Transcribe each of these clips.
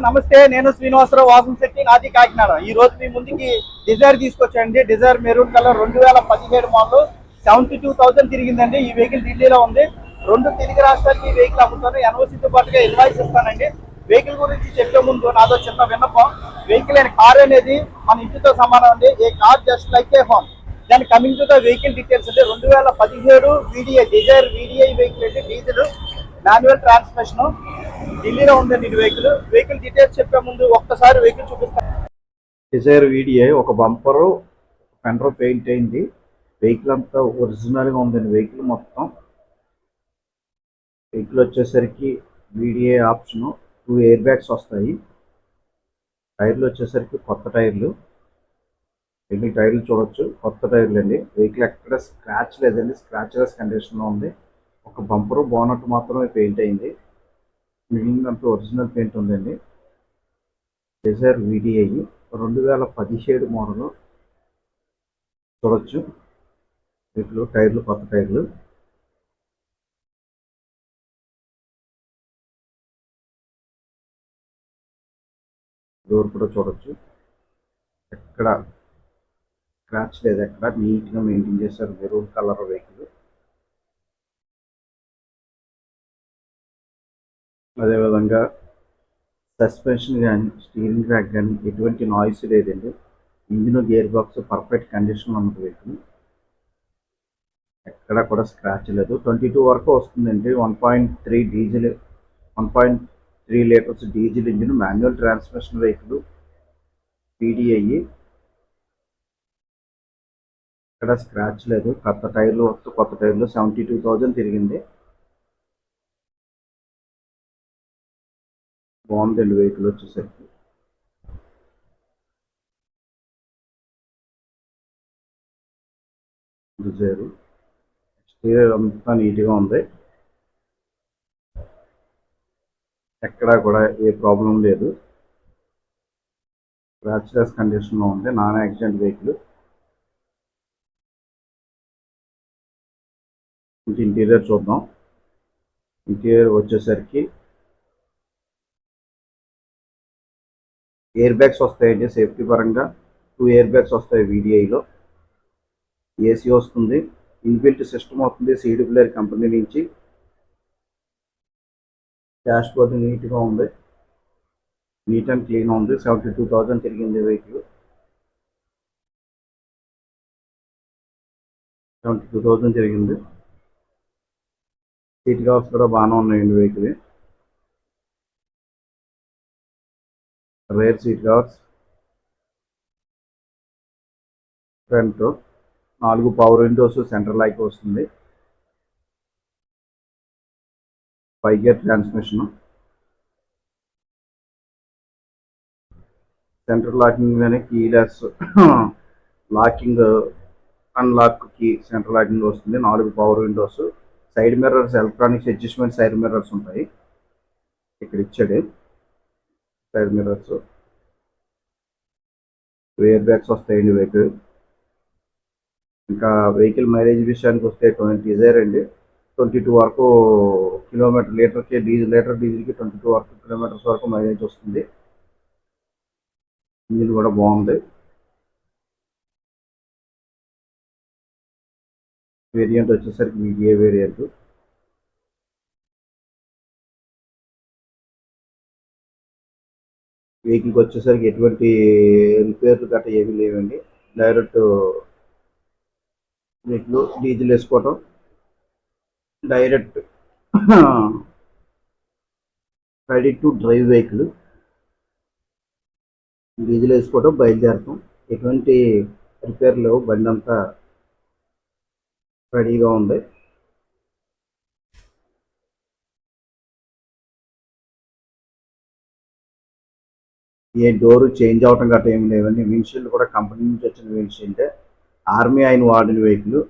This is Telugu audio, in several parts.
నమస్తే, నేను శ్రీనివాసరావు వాసంశెట్టి, నాది కాకినాడ. ఈ రోజు మీ ముందుకి డిజైర్ తీసుకొచ్చాండి. డిజైర్ మెరూన్ కలర్ 2017 మోడల్ 72,000 తిరిగిందండి. ఈ వెహికల్ ఢిల్లీలో ఉంది. 2 తెలుగు రాష్ట్రాలకి ఈ వెహికల్ అమ్ముతాను. ఎన్ఓసీతో పాటుగా ఇన్వాయిస్ ఇస్తానండి. వెహికల్ గురించి చెప్పే ముందు నాదో చిన్న విన్నపం. వెహికల్ అయిన కార్ అనేది మన ఇంటితో సమానం అండి. A car just like a home. దాని coming to the vehicle details అంటే 2017 వీడిఐ డిజైర్ వీడిఐ వెహికల్ అంటే డీజిల్ మాన్యువల్ ట్రాన్స్మిషన్ ఢిల్లీలో ఉందండి. ఇది వెహికల్ డీటెయిల్స్ చెప్పే ముందు ఒక్కసారి వెహికల్ చూపిస్తాను. డిజైర్ వీడిఐ ఒక బంపరు ఫెండర్ పెయింట్ అయింది. వెహికల్ అంతా ఒరిజినల్గా ఉందండి. వెహికల్ మొత్తం వెహికల్ వచ్చేసరికి వీడిఐ ఆప్షను 2 ఎయిర్ బ్యాగ్స్ వస్తాయి. టైర్లు వచ్చేసరికి కొత్త టైర్లు. ఎన్ని టైర్లు చూడొచ్చు, కొత్త టైర్లు అండి. వెహికల్ ఎక్కడ స్క్రాచ్ లేదండి, స్క్రాచ్లెస్ కండిషన్లో ఉంది. ఒక బంపరు బోనట్ మాత్రమే పెయింట్ అయింది. మిగిలినంత ఒరిజినల్ పెయింట్ ఉందండి. డిజైర్ వీడిఐ 2017 మోడల్ చూడొచ్చు. వీటిలో టైర్లు కొత్త టైర్లు. డోర్ కూడా చూడొచ్చు. ఎక్కడ స్క్రాచ్ లేదు, ఎక్కడ నీట్గా మెయింటైన్ చేశారు. Maroon colour vehicle. అదేవిధంగా సస్పెన్షన్ కానీ స్టీరింగ్ ర్యాక్ కానీ ఎటువంటి నాయిస్ లేదండి. Engine gear box perfect condition ఉన్నది. వెహికల్ ఎక్కడ కూడా స్క్రాచ్ లేదు. 22 వరకు వస్తుందండి. 1.3 diesel, 1.3 litres diesel engine, manual transmission vehicle PDI. ఎక్కడ స్క్రాచ్ లేదు. కొత్త టైర్లు, కొత్త టైర్లు 72,000 తిరిగింది. బాగుందండి వెహికల్ వచ్చేసరికి. డిజైర్ ఎక్స్టీరియర్ అంతా నీట్గా ఉంది. ఎక్కడా కూడా ఏ ప్రాబ్లం లేదు. స్క్రాచ్లెస్ కండిషన్లో ఉంది. Non accident vehicle. ఇంటీరియర్ చూద్దాం. ఇంటీరియర్ వచ్చేసరికి ఎయిర్ బ్యాగ్స్ వస్తాయండి. సేఫ్టీ పరంగా 2 ఎయిర్ బ్యాగ్స్ వస్తాయి వీడిఐలో. ఏసీ వస్తుంది. ఇన్బిల్ట్ సిస్టమ్ వస్తుంది సీడీ ప్లేయర్ కంపెనీ నుంచి. డాష్ బోర్డ్ నీట్గా ఉంది. నీట్ అండ్ క్లీన్ ఉంది. 72,000 తిరిగింది వెహికల్. 72,000 తిరిగింది. సీట్ కవర్స్ కూడా బాగానే ఉన్నాయండి vehicle. Rare seat covers, front 4 power Windows, central light వస్తుంది. 5 గేర్ ట్రాన్స్మిషన్. సెంట్రల్ లాకింగ్ లోనే కీలెస్ లాకింగ్, అన్లాక్ కి సెంట్రల్ లాకింగ్ వస్తుంది. 4 power Windows, side mirrors, electronics adjustment side mirrors ఉంటాయి. ఇక్కడ ఇచ్చాడు సైడ్ మిర్రర్స్. ఎయిర్ బ్యాగ్స్ వస్తాయండి వెహికల్. ఇంకా వెహికల్ మైలేజ్ విషయానికి వస్తే డిజైర్ అండి 22 వరకు కిలోమీటర్ లీటర్కి డీజిల్కి 22 వరకు కిలోమీటర్స్ వరకు మైలేజ్ వస్తుంది. ఇంజిన్ కూడా బాగుంది. వేరియంట్ వచ్చేసరికి వీడిఐ వేరియంట్. వెహికల్కి వచ్చేసరికి ఎటువంటి రిపేర్లు గట్రా ఏమీ లేవండి. డైరెక్ట్ వెహికల్ డీజిల్ వేసుకోవటం, direct ready to drive vehicle. Diesel వేసుకోవటం, బయలుదేరటం. ఎటువంటి రిపేర్ లేవు. బండి అంతా రెడీగా ఉంది. ఏ డోరు చేంజ్ అవటం గట్రా ఏమి లేవండి. విండ్షీల్డ్ కూడా కంపెనీ నుంచి వచ్చిన విండ్షీల్డ్. ఆర్మీ ఆయన వాడిన వెహికల్.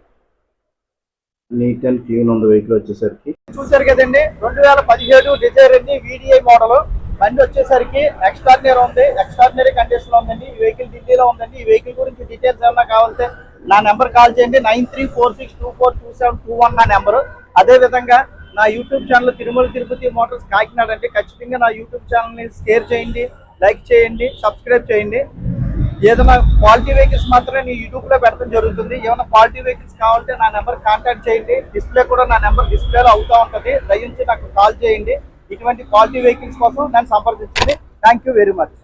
నీట్ అండ్ క్లీన్ ఉంది వెహికల్ వచ్చేసరికి. చూసారు కదండి, 2017 డిజైర్ అండి, వీడిఐ మోడల్. బండి వచ్చేసరికి ఎక్స్ట్రాడినరీ ఉంది. ఎక్స్ట్రాడినరీ కండిషన్ లో ఉందండి. ఈ వెహికల్ ఢిల్లీలో ఉందండి. ఈ వెహికల్ గురించి డీటెయిల్స్ ఏమన్నా కావాలంటే నా నెంబర్ కాల్ చేయండి. 9346242721 నా నెంబరు. అదే విధంగా నా YouTube channel Tirumala Tirupati Motors Kakinada అండి. ఖచ్చితంగా నా యూట్యూబ్ ఛానల్ని షేర్ చేయండి, లైక్ చేయండి, సబ్స్క్రైబ్ చేయండి. ఏదైనా క్వాలిటీ వెహికల్స్ మాత్రమే నేను యూట్యూబ్లో పెట్టడం జరుగుతుంది. ఏమైనా క్వాలిటీ వెహికల్స్ కావాలంటే నా నెంబర్ కాంటాక్ట్ చేయండి. డిస్ప్లే కూడా నా నెంబర్ డిస్ప్లేలో అవుతూ ఉంటుంది. దయించి నాకు కాల్ చేయండి. ఇటువంటి క్వాలిటీ వెహికల్స్ కోసం నన్ను సంప్రదించండి. Thank you very much.